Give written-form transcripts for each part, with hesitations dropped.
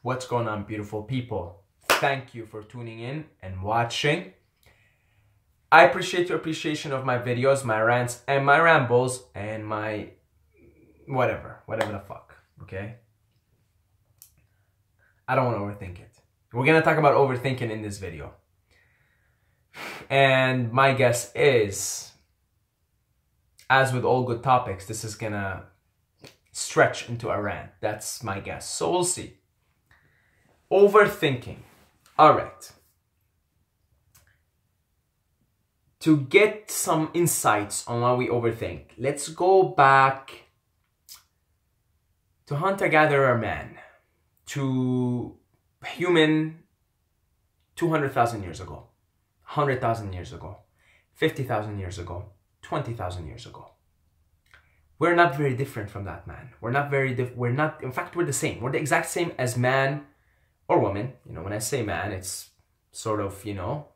What's going on, beautiful people? Thank you for tuning in and watching. I appreciate your appreciation of my videos, my rants and my rambles and my whatever the fuck, okay? I don't want to overthink it. We're going to talk about overthinking in this video. And my guess is, as with all good topics, this is going to stretch into a rant. That's my guess. So we'll see. Overthinking. All right. To get some insights on why we overthink, let's go back to hunter-gatherer man, to human 200,000 years ago, 100,000 years ago, 50,000 years ago, 20,000 years ago. We're not very different from that man. We're not very in fact, we're the same. We're the exact same as man or woman. You know, when I say man, it's sort of, you know,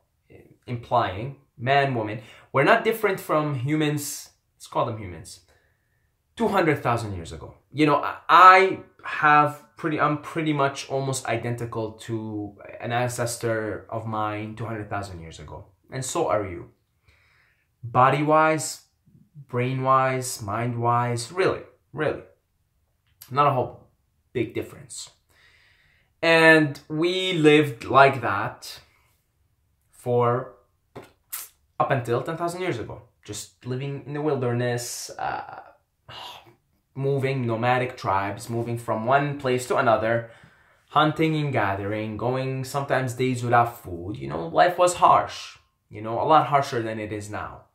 implying man, woman. We're not different from humans. Let's call them humans. 200,000 years ago. You know, I'm pretty much almost identical to an ancestor of mine 200,000 years ago. And so are you. Body-wise, brain-wise, mind-wise, really. Not a whole big difference. And we lived like that for up until 10,000 years ago. Just living in the wilderness, moving, nomadic tribes, moving from one place to another, hunting and gathering, going sometimes days without food. You know, life was harsh, you know, a lot harsher than it is now.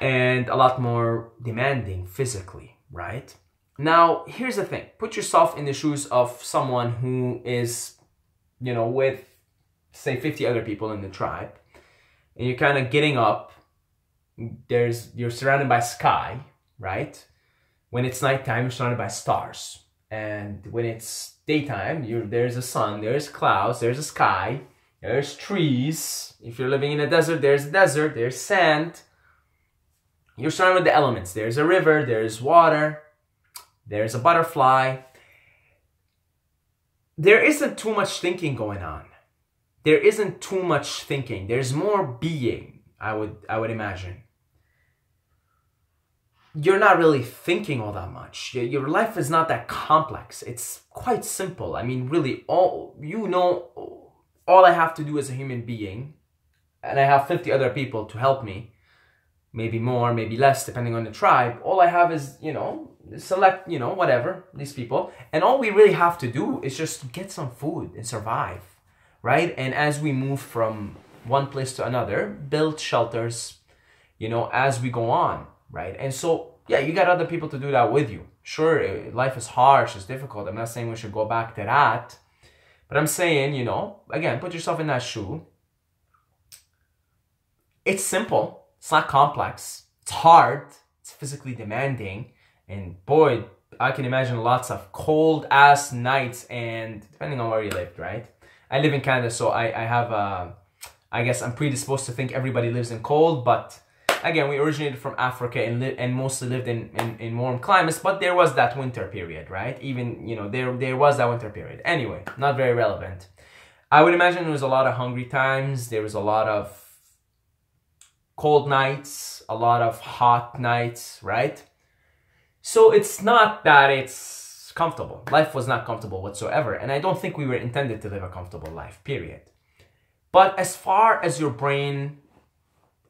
And a lot more demanding physically, right? Now, here's the thing. Put yourself in the shoes of someone who is, you know, with, say, 50 other people in the tribe. And you're kind of getting up. You're surrounded by sky, right? When it's nighttime, you're surrounded by stars. And when it's daytime, there's a sun, there's clouds, there's a sky, there's trees. If you're living in a desert, there's sand. You're surrounded with the elements. There's a river, there's water, there's a butterfly. There isn't too much thinking going on. There isn't too much thinking. There's more being, I would imagine. You're not really thinking all that much. Your life is not that complex. It's quite simple. I mean, really, all I have to do as a human being, and I have 50 other people to help me, maybe more, maybe less, depending on the tribe. All I have is, you know, select, you know, whatever, these people. And all we really have to do is just get some food and survive, right? And as we move from one place to another, build shelters, you know, as we go on, right? And so, yeah, you got other people to do that with you. Sure, life is harsh, it's difficult. I'm not saying we should go back to that. But I'm saying, you know, again, put yourself in that shoe. It's simple. It's not complex. It's hard. It's physically demanding. And boy, I can imagine lots of cold ass nights, and depending on where you lived, right? I live in Canada, so I have I guess I'm predisposed to think everybody lives in cold, but again, we originated from Africa and mostly lived in warm climates, but there was that winter period, right? Even, you know, there was that winter period. Anyway, not very relevant. I would imagine there was a lot of hungry times. There was a lot of cold nights, a lot of hot nights, right? So it's not that it's comfortable. Life was not comfortable whatsoever. And I don't think we were intended to live a comfortable life, period. But as far as your brain,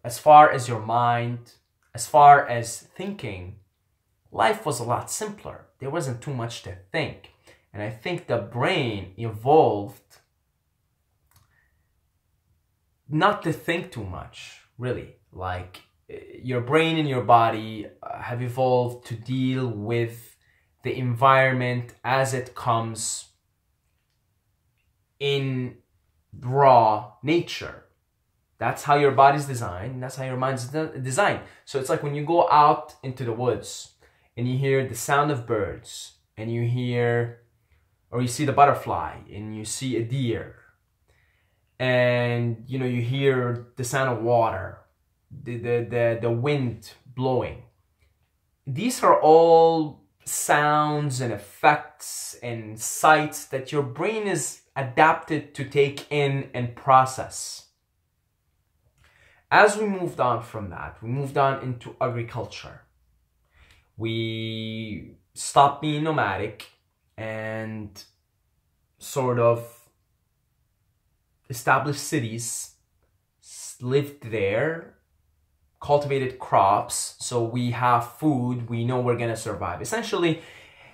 as far as your mind, as far as thinking, life was a lot simpler. There wasn't too much to think. And I think the brain evolved not to think too much, really. Like, your brain and your body have evolved to deal with the environment as it comes in raw nature. That's how your body's designed, and that's how your mind's designed. So it's like when you go out into the woods and you hear the sound of birds, and you hear, or you see the butterfly, and you see a deer, and you know, you hear the sound of water, the wind blowing. These are all sounds and effects and sights that your brain is adapted to take in and process. As we moved on from that, we moved on into agriculture. We stopped being nomadic and sort of established cities, lived there, cultivated crops, so we have food, we know we're gonna survive. Essentially,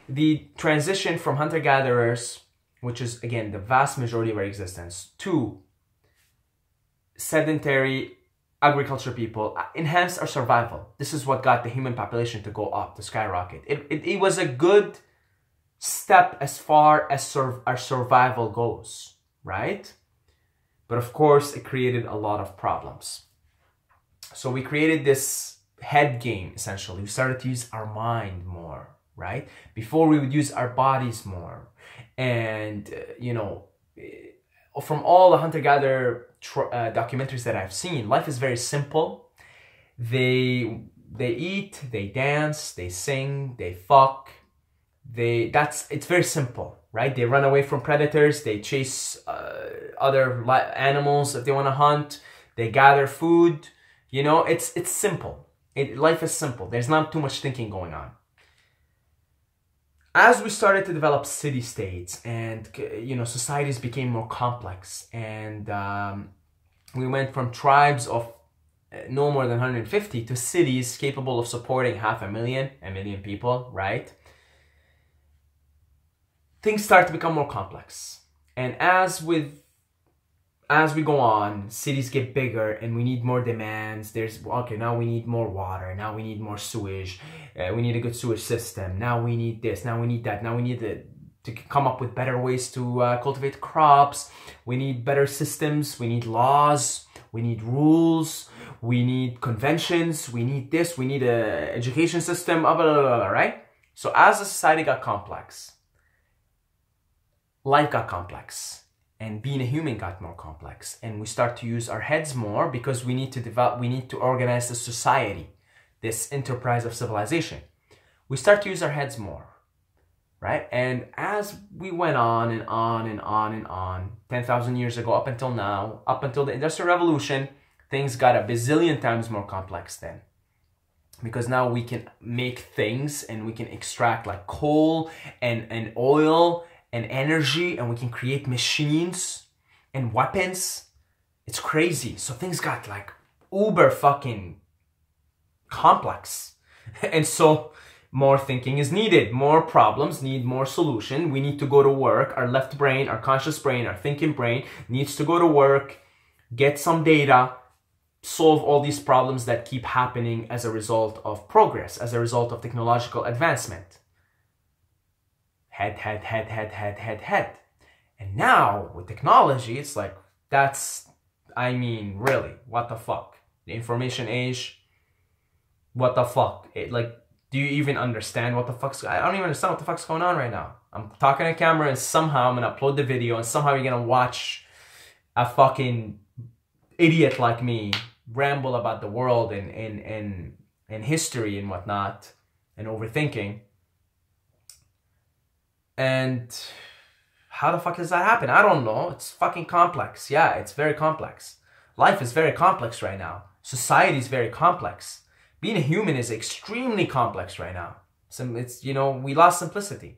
the transition from hunter-gatherers, which is, again, the vast majority of our existence, to sedentary agriculture people enhanced our survival. This is what got the human population to go up, to skyrocket. It was a good step as far as our survival goes, right? But of course, it created a lot of problems. So we created this head game, essentially. We started to use our mind more, right? Before we would use our bodies more. And, from all the hunter-gatherer documentaries that I've seen, life is very simple. They eat, they dance, they sing, they fuck. It's very simple, right? They run away from predators, they chase other animals if they want to hunt, they gather food. It's simple. Life is simple. There's not too much thinking going on. As we started to develop city-states and, societies became more complex, and we went from tribes of no more than 150 to cities capable of supporting 500,000, 1 million people, right? Things start to become more complex. And as we go on, cities get bigger and we need more demands. Now we need more water. Now we need more sewage. We need a good sewage system. Now we need this. Now we need that. Now we need to come up with better ways to cultivate crops. We need better systems. We need laws. We need rules. We need conventions. We need this. We need an education system, blah, blah, blah, blah, right? So as the society got complex, life got complex. And being a human got more complex, and we start to use our heads more because we need to organize the society, this enterprise of civilization. We start to use our heads more, right? And as we went on and on and on and on, 10,000 years ago up until now, up until the Industrial Revolution, things got a bazillion times more complex then. Because now we can make things and we can extract like coal and oil and energy, and we can create machines and weapons. It's crazy. So things got like uber fucking complex. And so more thinking is needed. More problems need more solution. We need to go to work. Our left brain, our conscious brain, our thinking brain needs to go to work, get some data, solve all these problems that keep happening as a result of progress, as a result of technological advancement. Head. And now, with technology, it's like, really, what the fuck? The information age, what the fuck? Do you even understand what the fuck's... I don't even understand what the fuck's going on right now. I'm talking to camera and somehow I'm gonna upload the video and somehow you're gonna watch a fucking idiot like me ramble about the world and history and whatnot and overthinking. And how the fuck does that happen? I don't know. It's fucking complex. Yeah, it's very complex. Life is very complex right now. Society is very complex. Being a human is extremely complex right now. We lost simplicity.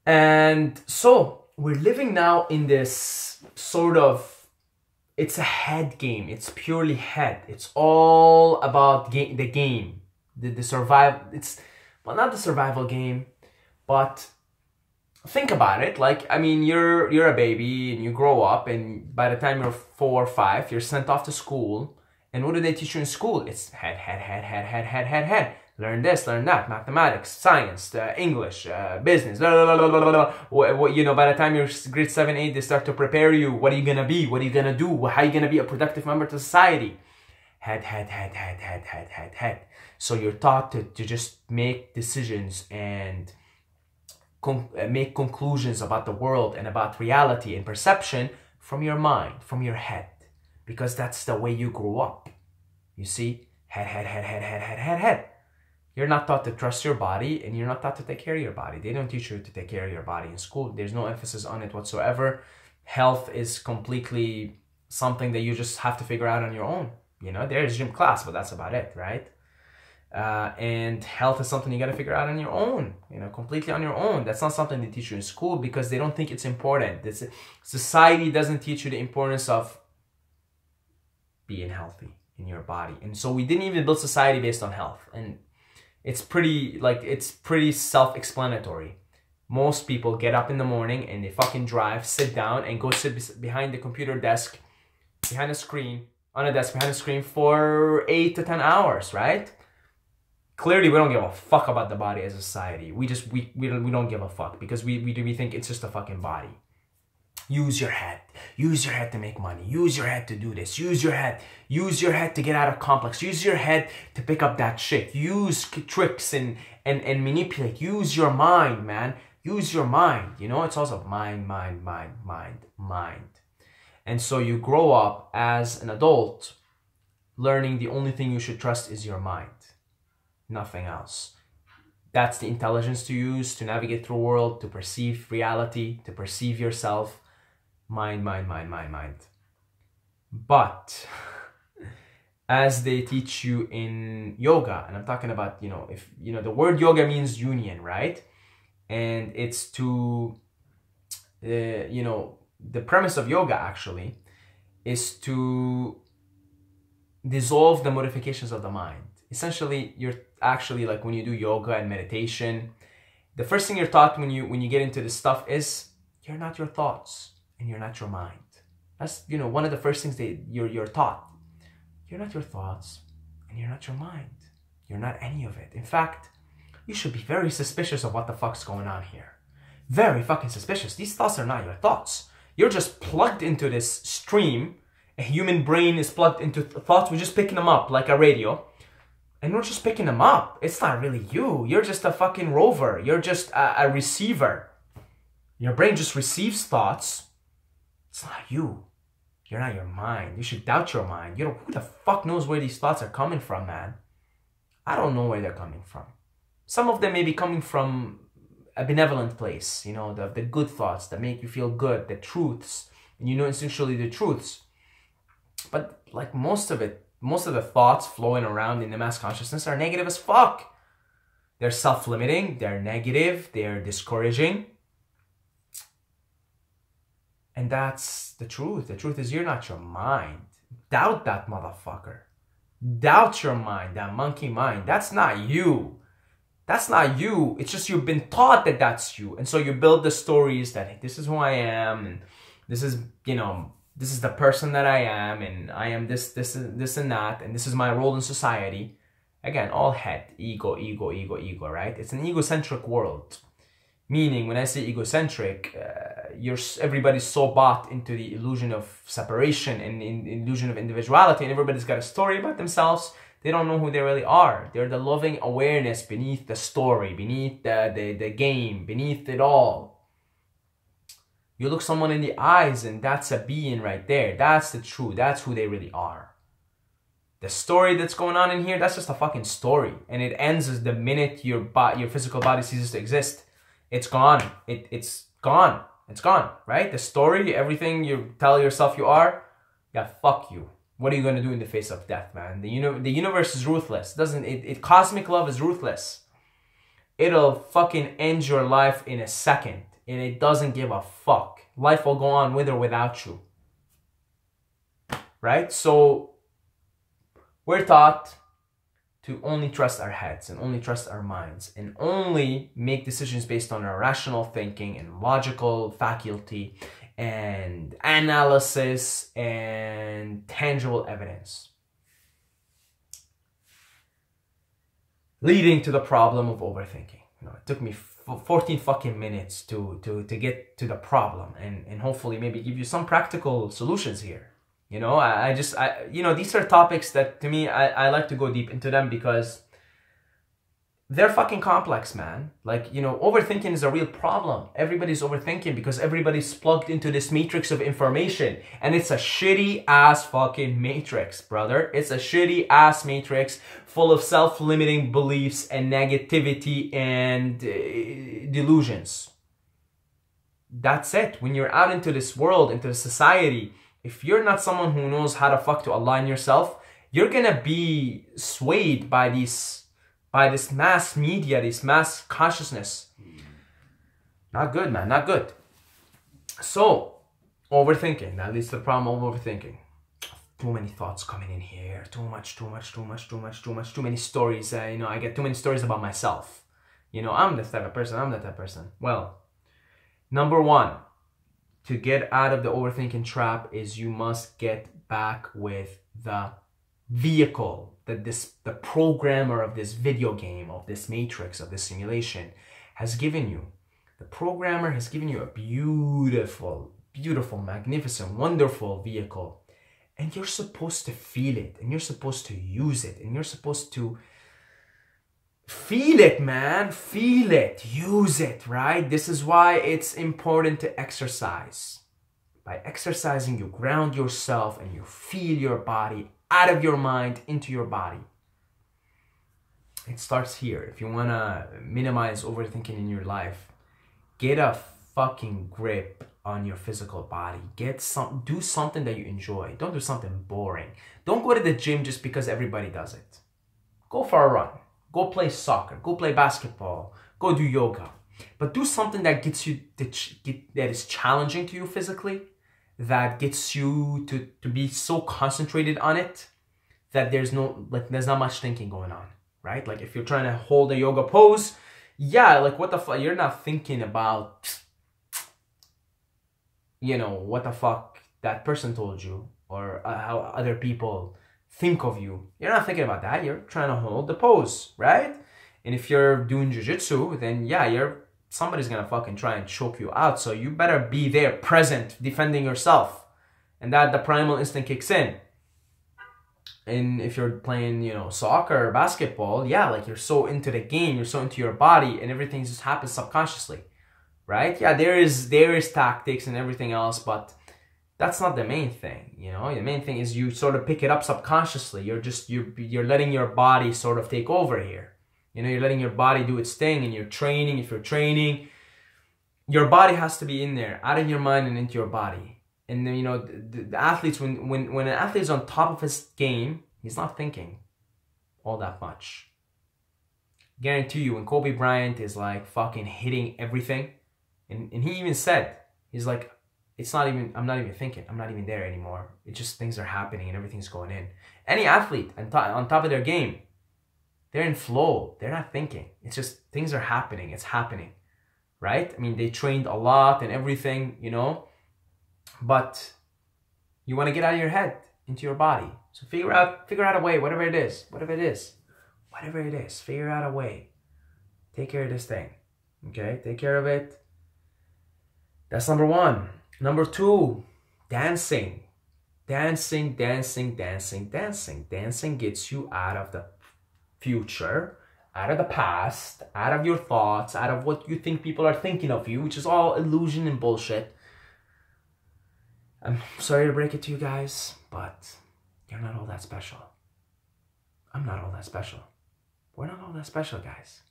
And so we're living now in this sort of, it's a head game. It's purely head. It's all about the game. The survival. Not the survival game. But think about it, you're a baby and you grow up, and by the time you're 4 or 5, you're sent off to school. And what do they teach you in school? It's head. Learn this, learn that, mathematics, science, English, business, blah, blah, blah, blah, blah. By the time you're grade 7, 8, they start to prepare you. What are you gonna be? What are you gonna do? How are you gonna be a productive member to society? Head. So you're taught to just make decisions and make conclusions about the world and about reality and perception from your mind, from your head, because that's the way you grew up. You see, head. You're not taught to trust your body, and you're not taught to take care of your body. They don't teach you to take care of your body in school. There's no emphasis on it whatsoever. Health is completely something that you just have to figure out on your own. You know, there's gym class, but that's about it, right? And health is something you got to figure out on your own, you know, completely on your own. That's not something they teach you in school because they don't think it's important. Society doesn't teach you the importance of being healthy in your body. And so we didn't even build society based on health. And it's pretty self-explanatory. Most people get up in the morning and they fucking drive, sit down, and go sit behind the computer desk, behind a screen, on a desk behind a screen for 8 to 10 hours, right? Clearly, we don't give a fuck about the body as a society. We don't give a fuck because we think it's just a fucking body. Use your head. Use your head to make money. Use your head to do this. Use your head. Use your head to get out of complex. Use your head to pick up that shit. Use tricks and manipulate. Use your mind, man. Use your mind. You know, it's also mind. And so you grow up as an adult learning the only thing you should trust is your mind. Nothing else. That's the intelligence to use to navigate through the world, to perceive reality, to perceive yourself. Mind. But as they teach you in yoga, and I'm talking about, you know, if you know, the word yoga means union, right? And it's to, you know, the premise of yoga actually is to dissolve the modifications of the mind. Essentially, you're actually, like when you do yoga and meditation, the first thing you're taught when you get into this stuff is you're not your thoughts and you're not your mind. That's, you know, one of the first things you're taught. You're not your thoughts and you're not your mind. You're not any of it. In fact, you should be very suspicious of what the fuck's going on here. Very fucking suspicious. These thoughts are not your thoughts. You're just plugged into this stream. A human brain is plugged into thoughts. We're just picking them up like a radio. And we're just picking them up. It's not really you. You're just a fucking rover. You're just a receiver. Your brain just receives thoughts. It's not you. You're not your mind. You should doubt your mind. You know, who the fuck knows where these thoughts are coming from, man? I don't know where they're coming from. Some of them may be coming from a benevolent place. You know, the good thoughts that make you feel good. The truths. And you know instinctually the truths. But like most of the thoughts flowing around in the mass consciousness are negative as fuck. They're self-limiting, they're negative, they're discouraging. And that's the truth. The truth is you're not your mind. Doubt that motherfucker. Doubt your mind, that monkey mind. That's not you. That's not you. It's just you've been taught that that's you. And so you build the stories that, hey, this is who I am, and this is, you know, this is the person that I am, and I am this and that, and this is my role in society. Again, all head, ego, right? It's an egocentric world. Meaning, when I say egocentric, everybody's so bought into the illusion of separation and illusion of individuality, and everybody's got a story about themselves. They don't know who they really are. They're the loving awareness beneath the story, beneath the game, beneath it all. You look someone in the eyes and that's a being right there. That's the truth. That's who they really are. The story that's going on in here, that's just a fucking story. And it ends as the minute your physical body ceases to exist. It's gone. It's gone. It's gone, right? The story, everything you tell yourself you are, yeah, fuck you. What are you going to do in the face of death, man? The universe is ruthless. Cosmic love is ruthless. It'll fucking end your life in a second. And it doesn't give a fuck. Life will go on with or without you. Right? So, we're taught to only trust our heads and only trust our minds and only make decisions based on our rational thinking and logical faculty and analysis and tangible evidence. Leading to the problem of overthinking. You know, it took me 14 fucking minutes to get to the problem and hopefully maybe give you some practical solutions here. You know, you know, these are topics that to me, I like to go deep into them because they're fucking complex, man. Like, you know, overthinking is a real problem. Everybody's overthinking because everybody's plugged into this matrix of information. And it's a shitty ass fucking matrix, brother. It's a shitty ass matrix full of self-limiting beliefs and negativity and delusions. That's it. When you're out into this world, into the society, if you're not someone who knows how to fuck to align yourself, you're gonna be swayed by this mass media, this mass consciousness. Not good, man, not good. So, overthinking, that leads to the problem of overthinking. Too many thoughts coming in here, too many stories. You know, I get too many stories about myself. You know, I'm this type of person, I'm that type of person. Well, number one, to get out of the overthinking trap is you must get back with the vehicle that the programmer of this video game, of this matrix, of this simulation has given you. The programmer has given you a beautiful, magnificent, wonderful vehicle. And you're supposed to feel it, and you're supposed to use it, and you're supposed to feel it, man. Feel it, use it, right? This is why it's important to exercise. By exercising, you ground yourself and you feel your body out of your mind into your body. It starts here. If you want to minimize overthinking in your life, get a fucking grip on your physical body. Do something that you enjoy. Don't do something boring. Don't go to the gym just because everybody does it. Go for a run. Go play soccer. Go play basketball. Go do yoga. But do something that gets you that is challenging to you physically, that gets you to be so concentrated on it that there's not much thinking going on, right? Like if you're trying to hold a yoga pose, yeah, like what the fuck, you're not thinking about, you know, what the fuck that person told you or how other people think of you. You're not thinking about that. You're trying to hold the pose, right? And if you're doing jiu-jitsu, then yeah, somebody's gonna fucking try and choke you out. So you better be there, present, defending yourself. And that the primal instinct kicks in. And if you're playing, you know, soccer or basketball, yeah, like you're so into the game, you're so into your body, and everything just happens subconsciously, right? Yeah, there is tactics and everything else, but that's not the main thing, you know? The main thing is you sort of pick it up subconsciously. You're letting your body sort of take over here. You know, you're letting your body do its thing, and you're training. If you're training, your body has to be in there, out of your mind and into your body. And then, you know, the athletes, when an athlete is on top of his game, he's not thinking all that much. Guarantee you, when Kobe Bryant is like fucking hitting everything, and he even said, he's like, I'm not even thinking, I'm not even there anymore. It's just things are happening and everything's going in. Any athlete on top of their game, they're in flow. They're not thinking. It's just things are happening. It's happening, right? I mean, they trained a lot and everything, you know, but you want to get out of your head into your body. So figure out a way, whatever it is, figure out a way. Take care of this thing, okay? Take care of it. That's number one. Number two, dancing. Dancing gets you out of the future, out of the past, out of your thoughts, out of what you think people are thinking of you, which is all illusion and bullshit. I'm sorry to break it to you guys, but you're not all that special. I'm not all that special. We're not all that special, guys.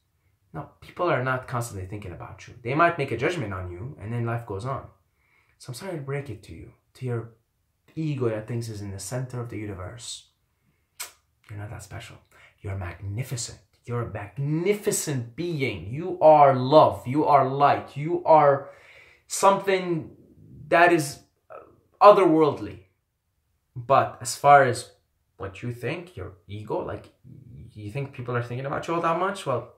No, people are not constantly thinking about you. They might make a judgment on you, and then life goes on. So I'm sorry to break it to you, to your ego that thinks is in the center of the universe. You're not that special. You're magnificent. You're a magnificent being. You are love. You are light. You are something that is otherworldly. But as far as what you think, your ego, like you think people are thinking about you all that much? Well,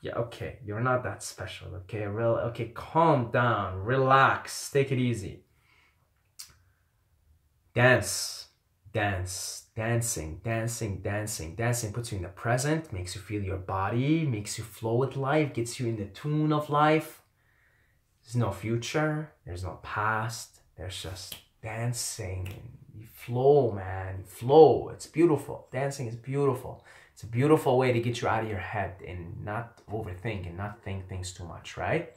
yeah, okay, you're not that special, okay? Okay, calm down, relax, take it easy. Dancing puts you in the present, makes you feel your body, makes you flow with life, gets you in the tune of life. There's no future, there's no past, there's just dancing. You flow, man, you flow. It's beautiful. Dancing is beautiful. It's a beautiful way to get you out of your head and not overthink and not think things too much, right?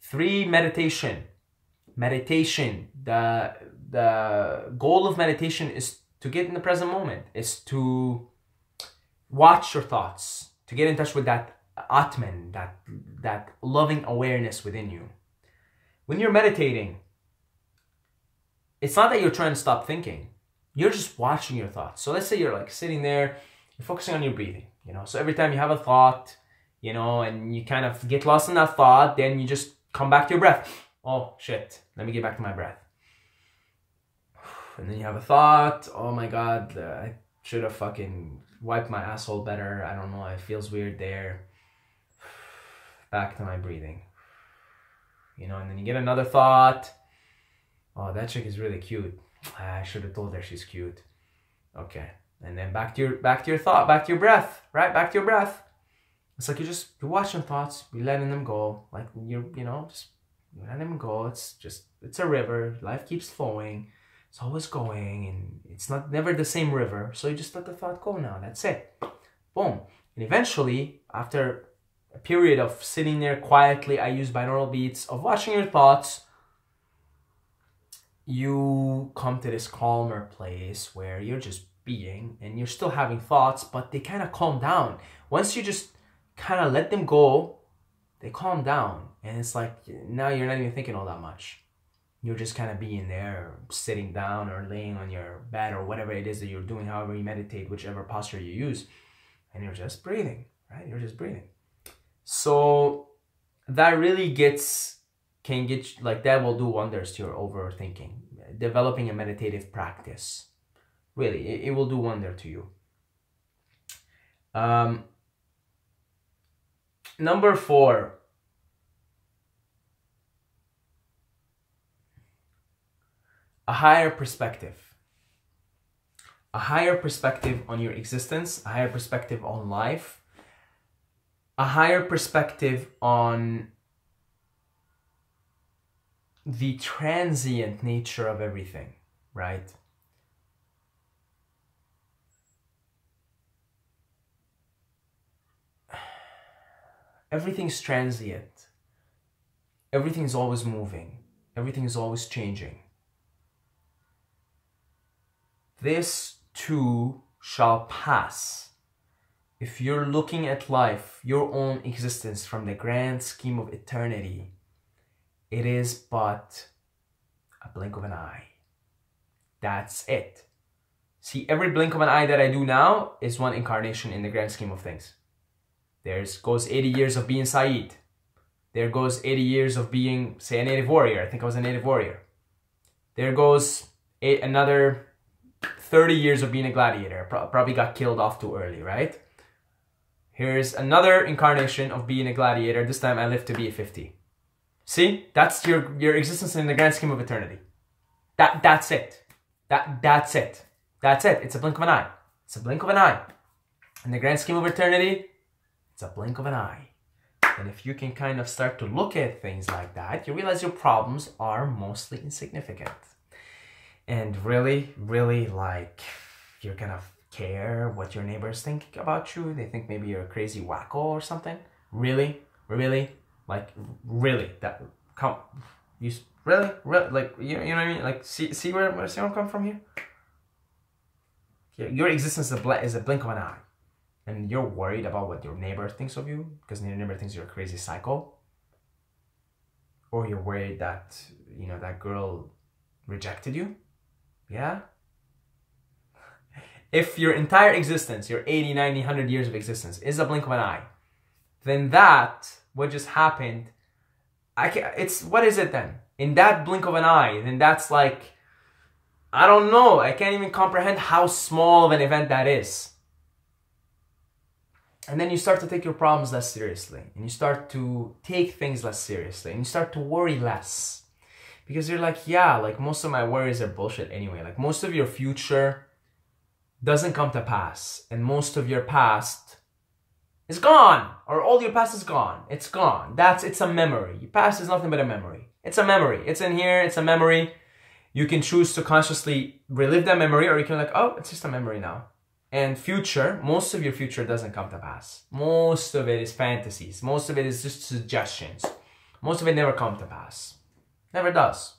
3, meditation. Meditation. The goal of meditation is to get in the present moment, is to watch your thoughts, to get in touch with that Atman, that loving awareness within you. When you're meditating, it's not that you're trying to stop thinking. You're just watching your thoughts. So let's say you're like sitting there, you're focusing on your breathing, you know. So every time you have a thought, you know, and you kind of get lost in that thought, then you just come back to your breath. Oh shit, let me get back to my breath. And then you have a thought, oh my God, I should have fucking wiped my asshole better. I don't know, it feels weird there. Back to my breathing. You know, and then you get another thought. Oh, that chick is really cute. I should have told her she's cute. Okay. And then back to your thought, back to your breath, right? Back to your breath. It's like you're watching thoughts, you're letting them go. Like you're letting them go. It's a river. Life keeps flowing. It's always going, and it's never the same river. So you just let the thought go now. That's it. Boom. And eventually, after a period of sitting there quietly, I use binaural beats, of watching your thoughts, you come to this calmer place where you're just being, and you're still having thoughts, but they kind of calm down. Once you just kind of let them go, they calm down. And it's like, now you're not even thinking all that much. You're just kind of being there, sitting down or laying on your bed or whatever it is that you're doing, however you meditate, whichever posture you use. And you're just breathing, right? You're just breathing. So that really can get you, like that will do wonders to your overthinking. Developing a meditative practice. Really, it will do wonder to you. Number 4. A higher perspective. A higher perspective on your existence, a higher perspective on life, a higher perspective on the transient nature of everything, right? Everything's transient. Everything's always moving. Everything's always changing. This too shall pass. If you're looking at life, your own existence from the grand scheme of eternity, it is but a blink of an eye. That's it. See, every blink of an eye that I do now is one incarnation in the grand scheme of things. There goes 80 years of being Saeed. There goes 80 years of being, say, a native warrior. I think I was a native warrior. There goes another 30 years of being a gladiator. Probably got killed off too early, right? Here's another incarnation of being a gladiator. This time I live to be 50. See? That's your existence in the grand scheme of eternity. That's it. That's it. That's it. It's a blink of an eye. It's a blink of an eye. In the grand scheme of eternity, it's a blink of an eye. And if you can kind of start to look at things like that, you realize your problems are mostly insignificant. And really, really, like, you're gonna care what your neighbors think about you. They think maybe you're a crazy wacko or something. Really, really, like, really, that come, you really, like, you know what I mean? Like, see where I'm coming from here? Your existence is a blink of an eye. And you're worried about what your neighbor thinks of you because your neighbor thinks you're a crazy psycho. Or you're worried that, you know, that girl rejected you. Yeah? If your entire existence, your 80, 90, 100 years of existence is a blink of an eye, then what just happened, what is it then? In that blink of an eye, then that's like, I don't know, I can't even comprehend how small of an event that is. And then you start to take your problems less seriously. And you start to take things less seriously. And you start to worry less. Because you're like, yeah, like most of my worries are bullshit anyway. Like most of your future doesn't come to pass. And most of your past is gone. Or all your past is gone. It's gone. It's a memory. Your past is nothing but a memory. It's a memory. It's in here. It's a memory. You can choose to consciously relive that memory. Or you can be like, oh, it's just a memory now. And future, most of your future doesn't come to pass. Most of it is fantasies. Most of it is just suggestions. Most of it never come to pass. Never does.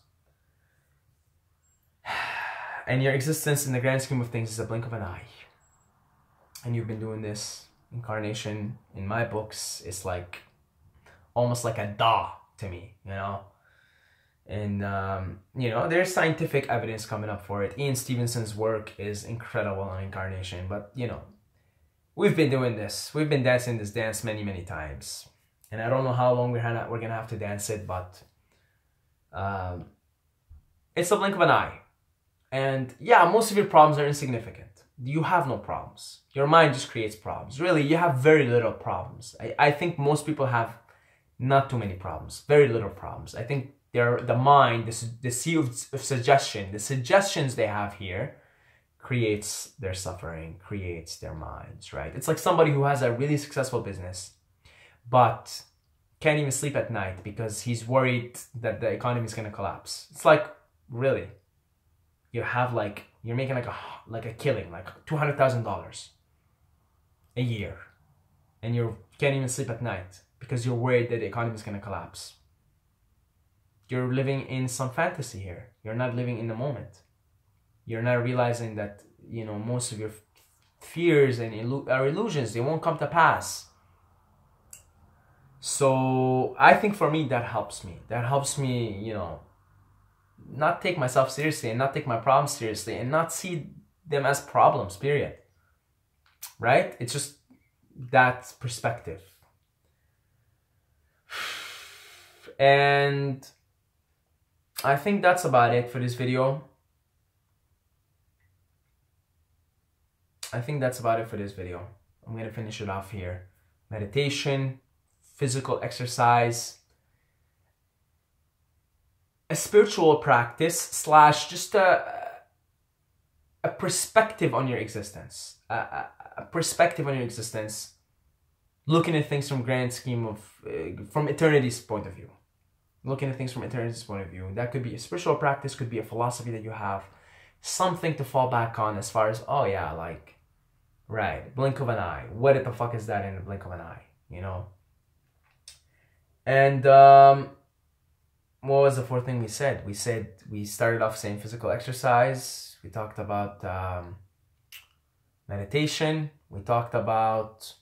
And your existence in the grand scheme of things is a blink of an eye. And you've been doing this incarnation in my books. It's like almost like a da to me, you know. And you know, there's scientific evidence coming up for it. Ian Stevenson's work is incredible on incarnation, but you know, we've been doing this. We've been dancing this dance many, many times, and I don't know how long we're gonna have to dance it, but it's a blink of an eye. And yeah, most of your problems are insignificant. You have no problems. Your mind just creates problems. Really, you have very little problems. I think most people have not too many problems, very little problems. I think the mind, the sea of suggestion, the suggestions they have here creates their suffering, creates their minds, right? It's like somebody who has a really successful business, but can't even sleep at night because he's worried that the economy is going to collapse. It's like, really, you have like, you're making like a killing, like $200,000 a year, and you can't even sleep at night because you're worried that the economy is going to collapse. You're living in some fantasy here. You're not living in the moment. You're not realizing that, you know, most of your fears and are illusions. They won't come to pass. So I think for me, that helps me. That helps me, you know, not take myself seriously and not take my problems seriously and not see them as problems, period. Right? It's just that perspective. And I think that's about it for this video. I'm going to finish it off here. Meditation, physical exercise, a spiritual practice / just a perspective on your existence. A perspective on your existence, looking at things from grand scheme of, from eternity's point of view. Looking at things from eternity's point of view. That could be a spiritual practice, could be a philosophy that you have, something to fall back on as far as, oh yeah, like, right, blink of an eye. What the fuck is that in the blink of an eye, you know? And what was the fourth thing we said? We started off saying physical exercise. We talked about meditation. We talked about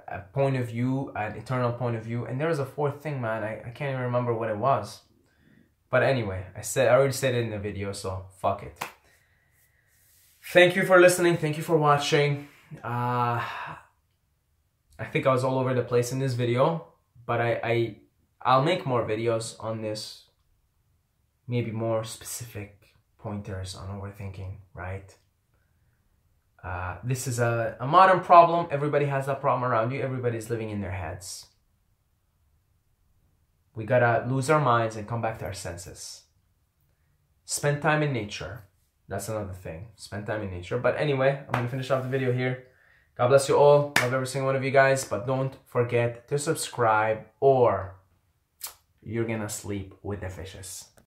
a point of view, an eternal point of view, and there was a fourth thing, man. I can't even remember what it was, but anyway, I already said it in the video, so fuck it. Thank you for listening. Thank you for watching. I think I was all over the place in this video, but I'll make more videos on this, maybe more specific pointers on overthinking, right? This is a modern problem. Everybody has that problem around you. Everybody's living in their heads. We gotta lose our minds and come back to our senses. Spend time in nature. That's another thing. Spend time in nature. But anyway, I'm gonna finish off the video here. God bless you all. Love every single one of you guys. But don't forget to subscribe or you're gonna sleep with the fishes.